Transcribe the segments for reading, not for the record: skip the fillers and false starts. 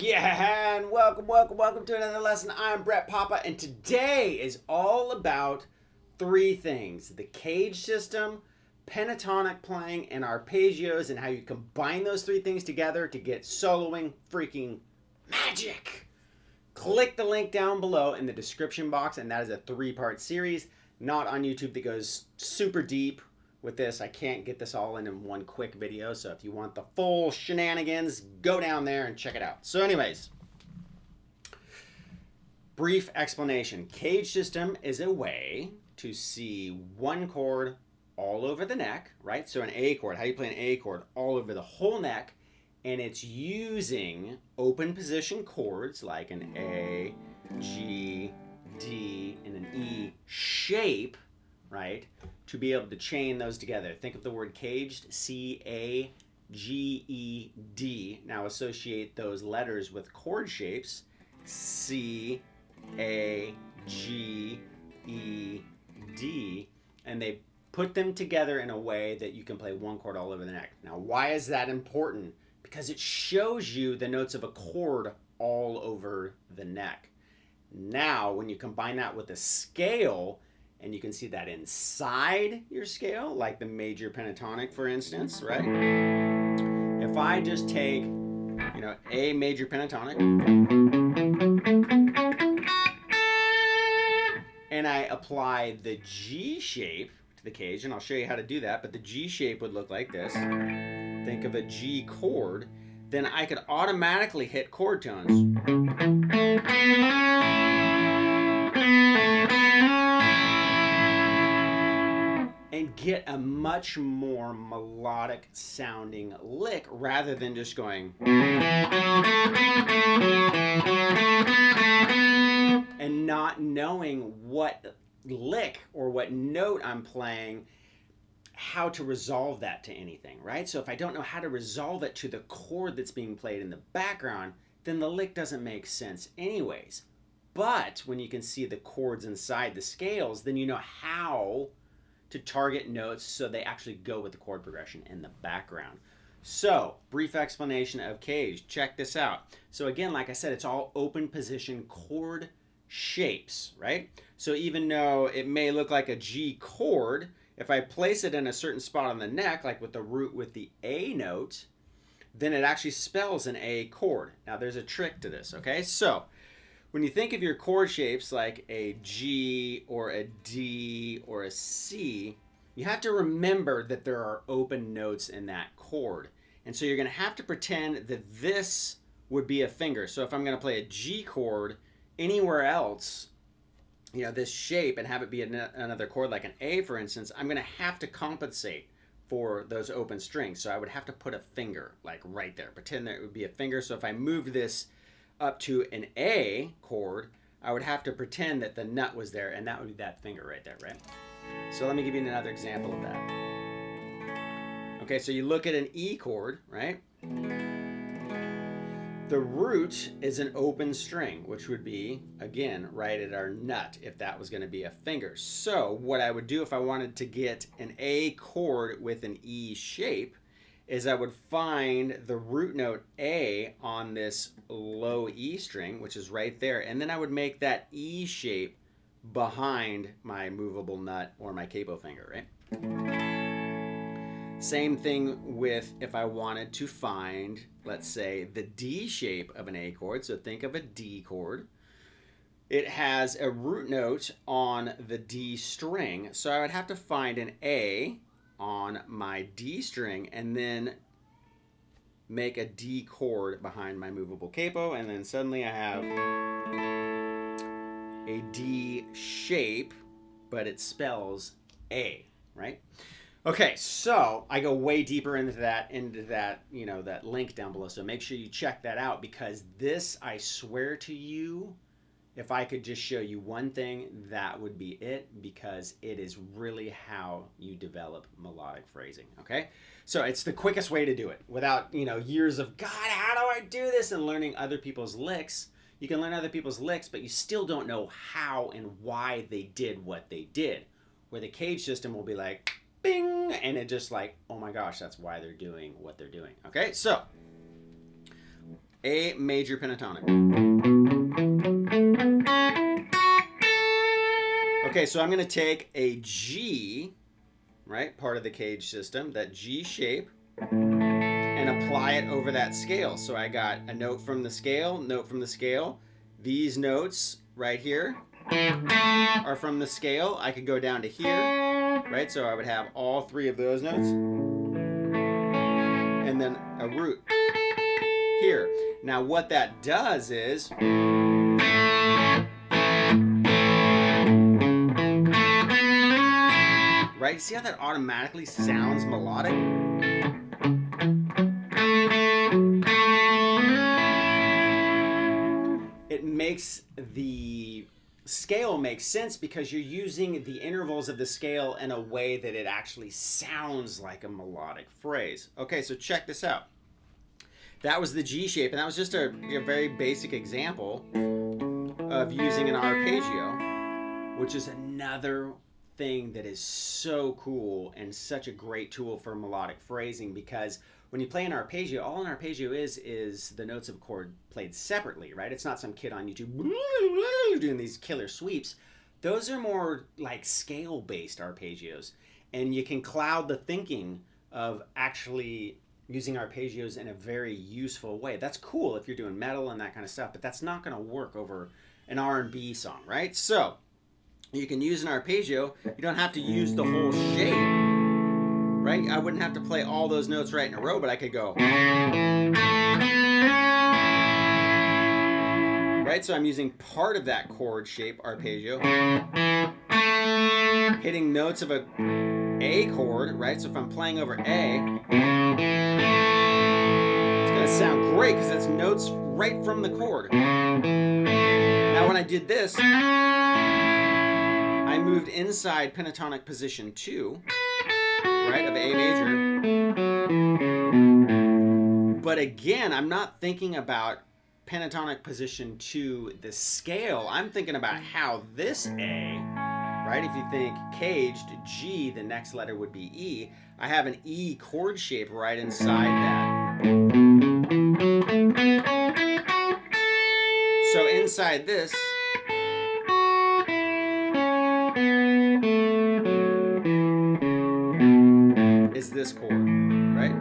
Yeah, and welcome to another lesson. I'm Brett Papa, and today is all about three things: the CAGED system, pentatonic playing, and arpeggios, and how you combine those three things together to get soloing freaking magic. Click the link down below in the description box, and that is a three-part series, not on YouTube, that goes super deep with this. I can't get this all in one quick video, so if you want the full shenanigans, go down there and check it out. So anyways, brief explanation. CAGED system is a way to see one chord all over the neck, right? So an A chord, how do you play an A chord? All over the whole neck, and it's using open position chords like an A, G, D, and an E shape, right, to be able to chain those together. Think of the word caged, C-A-G-E-D. Now associate those letters with chord shapes, C-A-G-E-D, and they put them together in a way that you can play one chord all over the neck. Now, why is that important? Because it shows you the notes of a chord all over the neck. Now, when you combine that with a scale, and you can see that inside your scale, like the major pentatonic, for instance, right? If I just take, A major pentatonic, and I apply the G shape to the cage, and I'll show you how to do that, but the G shape would look like this. Think of a G chord, then I could automatically hit chord tones. And get a much more melodic sounding lick rather than just going and not knowing what lick or what note I'm playing, how to resolve that to anything, right? So if I don't know how to resolve it to the chord that's being played in the background, then the lick doesn't make sense anyways. But when you can see the chords inside the scales, then you know how to target notes so they actually go with the chord progression in the background. So, brief explanation of CAGED. Check this out. So again, like I said, it's all open position chord shapes, right? So even though it may look like a G chord, if I place it in a certain spot on the neck, like with the root with the A note, then it actually spells an A chord. Now there's a trick to this, okay? So when you think of your chord shapes like a G or a D or a C, you have to remember that there are open notes in that chord. And so you're going to have to pretend that this would be a finger. So if I'm going to play a G chord anywhere else, this shape, and have it be another chord like an A, for instance, I'm going to have to compensate for those open strings. So I would have to put a finger like right there. Pretend that it would be a finger. So if I moved this up to an A chord, I would have to pretend that the nut was there, and that would be that finger right there, right? So let me give you another example of that. Okay, so you look at an E chord, right? The root is an open string, which would be, again, right at our nut if that was going to be a finger. So what I would do if I wanted to get an A chord with an E shape is I would find the root note A on this low E string, which is right there, and then I would make that E shape behind my movable nut or my capo finger, right? Same thing with if I wanted to find, let's say, the D shape of an A chord. So think of a D chord. It has a root note on the D string, so I would have to find an A on my D string and then make a D chord behind my movable capo, and then suddenly I have a D shape, but it spells A, right? Okay, so I go way deeper into that, that link down below. So make sure you check that out, because this, I swear to you, if I could just show you one thing, that would be it, because it is really how you develop melodic phrasing, okay? So it's the quickest way to do it without, years of, God, how do I do this? And learning other people's licks. You can learn other people's licks, but you still don't know how and why they did what they did. Where the CAGED system will be like, bing, and it just like, oh my gosh, that's why they're doing what they're doing, okay? So A major pentatonic. Okay, so I'm going to take a G, right, part of the CAGED system, that G shape, and apply it over that scale. So I got a note from the scale, note from the scale. These notes right here are from the scale. I could go down to here, right? So I would have all three of those notes. And then a root here. Now what that does is, right? See how that automatically sounds melodic? It makes the scale make sense because you're using the intervals of the scale in a way that it actually sounds like a melodic phrase. Okay, so check this out. That was the G shape, and that was just a very basic example of using an arpeggio, which is another thing that is so cool and such a great tool for melodic phrasing, because when you play an arpeggio, all an arpeggio is the notes of a chord played separately, right? It's not some kid on YouTube doing these killer sweeps. Those are more like scale-based arpeggios, and you can cloud the thinking of actually using arpeggios in a very useful way. That's cool if you're doing metal and that kind of stuff, but that's not going to work over an R&B song, right? So you can use an arpeggio. You don't have to use the whole shape, right? I wouldn't have to play all those notes right in a row, but I could go, right? So I'm using part of that chord shape arpeggio, hitting notes of a A chord, right? So if I'm playing over A, it's gonna sound great because that's notes right from the chord. Now when I did this, I moved inside pentatonic position 2, right, of A major. But again, I'm not thinking about pentatonic position 2, the scale. I'm thinking about how this A, right, if you think CAGED, G, the next letter would be E. I have an E chord shape right inside that. So inside this, is this chord, right?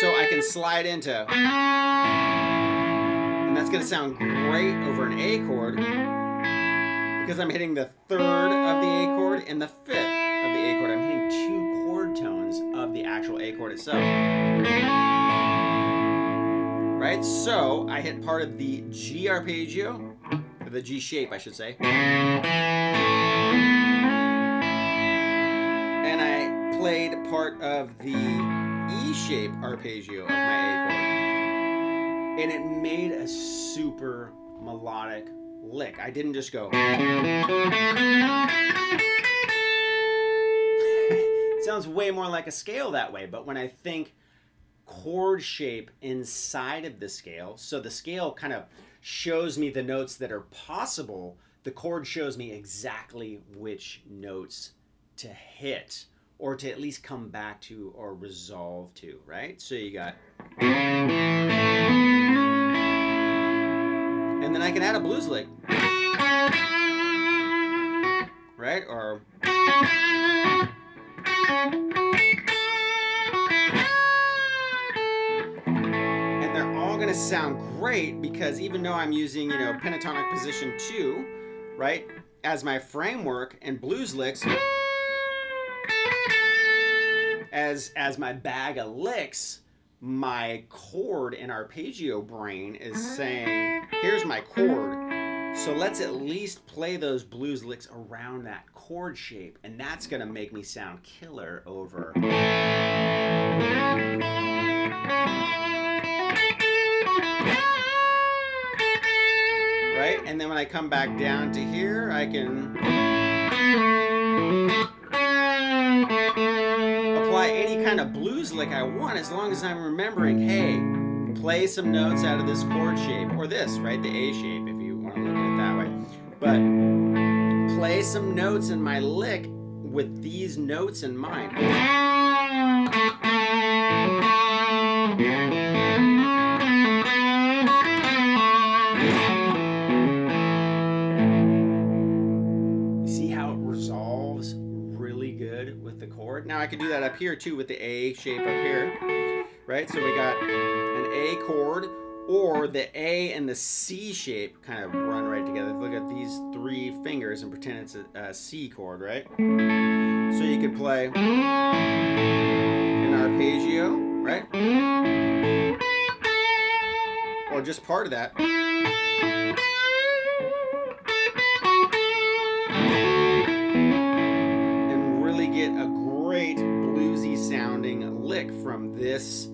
So I can slide into, and that's going to sound great over an A chord because I'm hitting the 3rd of the A chord and the 5th of the A chord. I'm hitting 2 chord tones of the actual A chord itself. Right? So I hit part of the G arpeggio, or the G shape, I should say. And I played part of the E shape arpeggio of my A chord. And it made a super melodic lick. I didn't just go. It sounds way more like a scale that way, but when I think chord shape inside of the scale, so the scale kind of shows me the notes that are possible, the chord shows me exactly which notes to hit, or to at least come back to or resolve to, right? So you got, and then I can add a blues lick, right? Or and they're all gonna sound great because even though I'm using, pentatonic position 2, right, as my framework, and blues licks as my bag of licks, my chord and arpeggio brain is saying, here's my chord, so let's at least play those blues licks around that chord shape, and that's gonna make me sound killer over. Right? And then when I come back down to here, I can apply any kind of blues lick I want, as long as I'm remembering, hey, play some notes out of this chord shape, or this, right, the A shape, if you want to look at it that way. But play some notes in my lick with these notes in mind. could do that up here too with the A shape up here, right? So we got an A chord, or the A and the C shape kind of run right together. Look at these three fingers and pretend it's a C chord, right? So you could play an arpeggio, right? Or just part of that. And really get a great bluesy sounding lick from this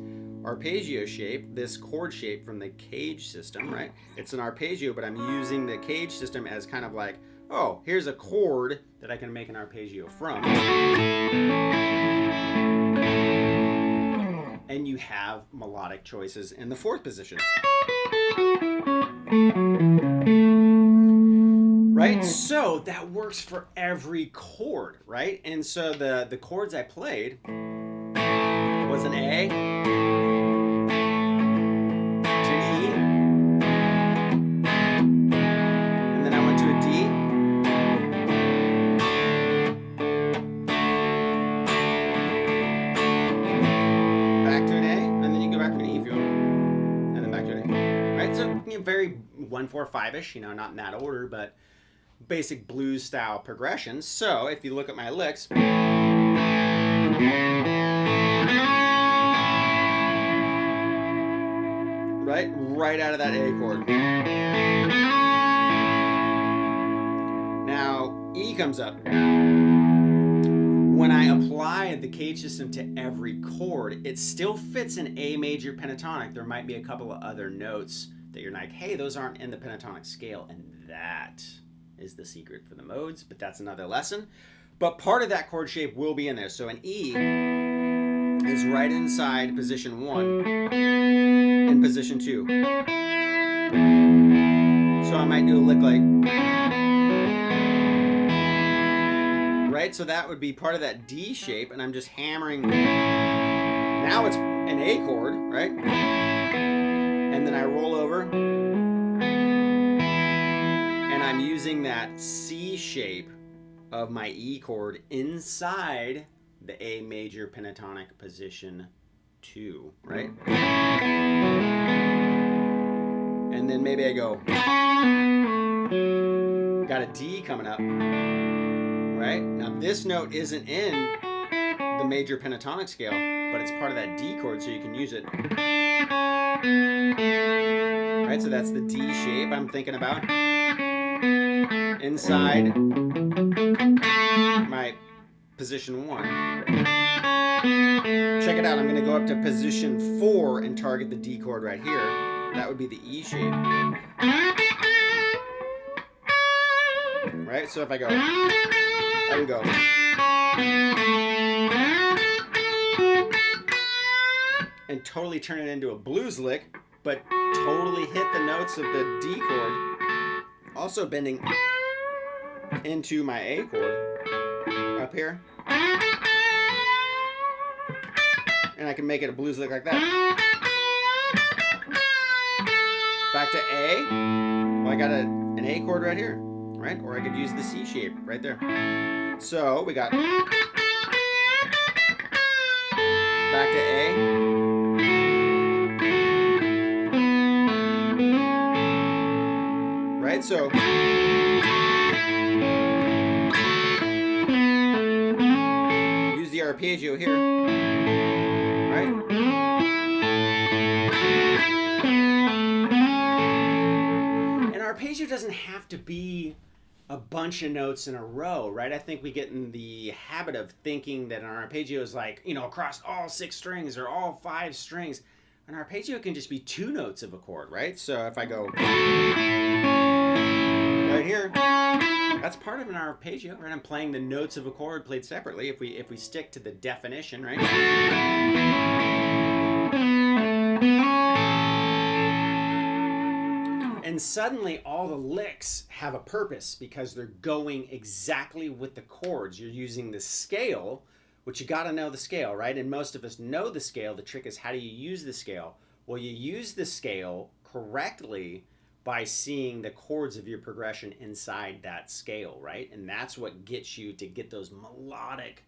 arpeggio shape, this chord shape from the CAGED system, right? It's an arpeggio, but I'm using the CAGED system as kind of like, oh, here's a chord that I can make an arpeggio from. And you have melodic choices in the fourth position. Right? So that works for every chord, right? And so the chords I played was an A to an E, and then I went to a D, back to an A, and then you go back to an E if you want, and then back to an A. Right? So very 1-4-5-ish, not in that order, but basic blues style progressions. So if you look at my licks, right out of that A chord. Now E comes up. When I apply the CAGED system to every chord, it still fits in A major pentatonic. There might be a couple of other notes that you're like, hey, those aren't in the pentatonic scale, and that is the secret for the modes, but that's another lesson. But part of that chord shape will be in there. So an E is right inside position 1 and position 2. So I might do a lick like, right? So that would be part of that D shape, and I'm just hammering. Now it's an A chord, right? And then I roll over, and I'm using that C shape of my E chord inside the A major pentatonic position 2, right? And then maybe I go, got a D coming up, right? Now this note isn't in the major pentatonic scale, but it's part of that D chord, so you can use it. Right, so that's the D shape I'm thinking about. Inside my position 1. Check it out, I'm going to go up to position 4 and target the D chord right here. That would be the E shape. Right, so if I go, I can go. And totally turn it into a blues lick, but totally hit the notes of the D chord, also bending into my A chord up here. And I can make it a blues lick like that. Back to A. Well, I got an A chord right here, right? Or I could use the C shape right there. So we got back to A. Right? So use the arpeggio here. Right? An arpeggio doesn't have to be a bunch of notes in a row, right? I think we get in the habit of thinking that an arpeggio is like, across all 6 strings or all 5 strings. An arpeggio can just be 2 notes of a chord, right? So if I go right here, that's part of an arpeggio, right? I'm playing the notes of a chord played separately if we stick to the definition, right? And suddenly all the licks have a purpose because they're going exactly with the chords. You're using the scale, which you got to know the scale, right? And most of us know the scale. The trick is, how do you use the scale? Well, you use the scale correctly by seeing the chords of your progression inside that scale, right? And that's what gets you to get those melodic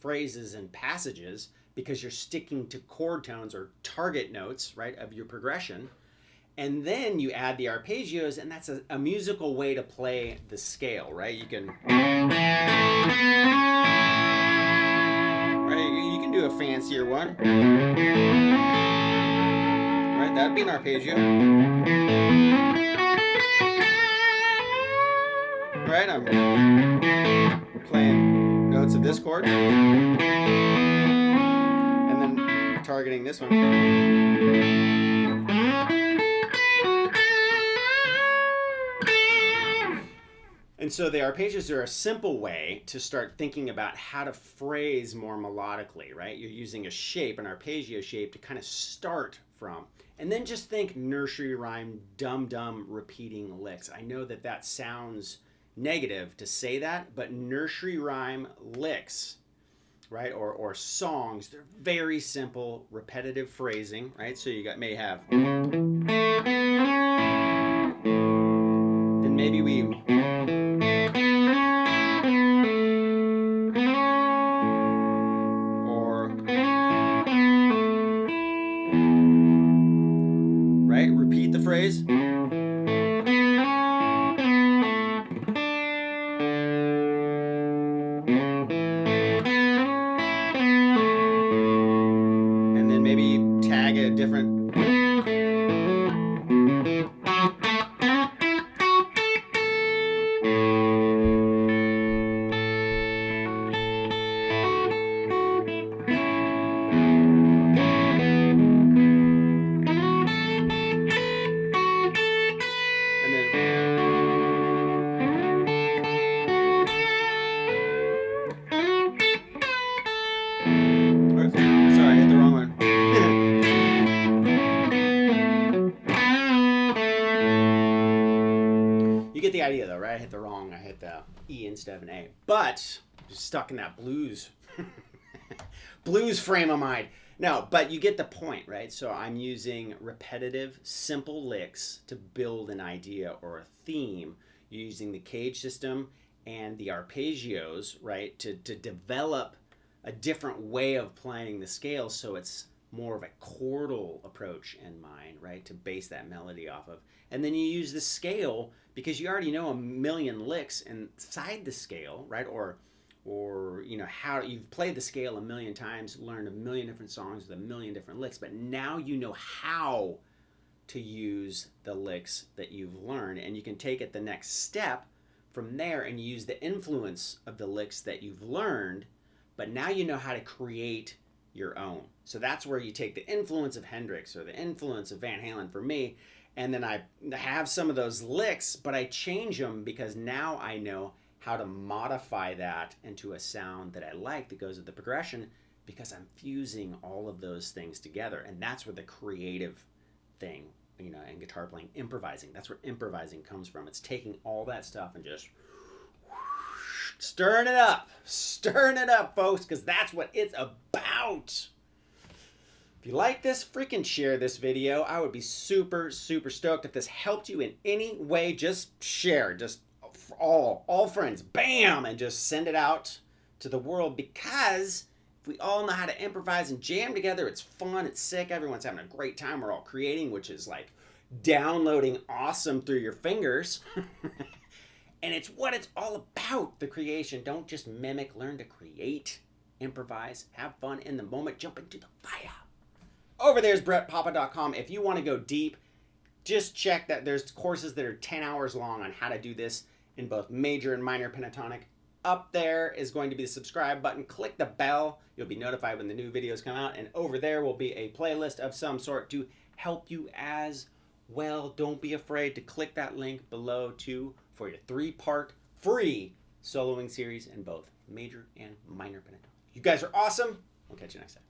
phrases and passages because you're sticking to chord tones or target notes, right, of your progression. And then you add the arpeggios, and that's a musical way to play the scale, right? You can, right, you can do a fancier one. Right, that'd be an arpeggio. Right, I'm playing notes of this chord. And then targeting this one. And so the arpeggios are a simple way to start thinking about how to phrase more melodically, right? You're using a shape, an arpeggio shape, to kind of start from. And then just think nursery rhyme, dum-dum repeating licks. I know that that sounds negative to say that, but nursery rhyme licks, right, or songs, they're very simple, repetitive phrasing, right? So you may have, then maybe we, or, right, repeat the phrase. Maybe tag a different. And then. Sorry, I hit the wrong one. You get the idea though, right? I hit the E instead of an A. But just stuck in that blues blues frame of mind. No, but you get the point, right? So I'm using repetitive, simple licks to build an idea or a theme. You're using the CAGED system and the arpeggios, right, to develop a different way of playing the scale, so it's more of a chordal approach in mind, right, to base that melody off of. And then you use the scale because you already know a million licks inside the scale, right, or you know how you've played the scale a million times, learned a million different songs with a million different licks, but now you know how to use the licks that you've learned, and you can take it the next step from there and use the influence of the licks that you've learned, but now you know how to create your own. So that's where you take the influence of Hendrix or the influence of Van Halen for me, and then I have some of those licks, but I change them because now I know how to modify that into a sound that I like that goes with the progression, because I'm fusing all of those things together. And that's where the creative thing, you know, in guitar playing, improvising, that's where improvising comes from. It's taking all that stuff and just stirring it up, folks, because that's what it's about. If you like this, freaking share this video. I would be super, super stoked. If this helped you in any way, just share, just all friends, bam, and just send it out to the world, because if we all know how to improvise and jam together, it's fun, it's sick, everyone's having a great time, we're all creating, which is like downloading awesome through your fingers. And it's what it's all about, the creation. Don't just mimic, learn to create, improvise, have fun in the moment, jump into the fire. Over there's brettpapa.com. If you want to go deep, just check that there's courses that are 10 hours long on how to do this in both major and minor pentatonic. Up there is going to be the subscribe button. Click the bell. You'll be notified when the new videos come out. And over there will be a playlist of some sort to help you as well. Don't be afraid to click that link below too for your 3-part free soloing series in both major and minor pentatonic. You guys are awesome. We'll catch you next time.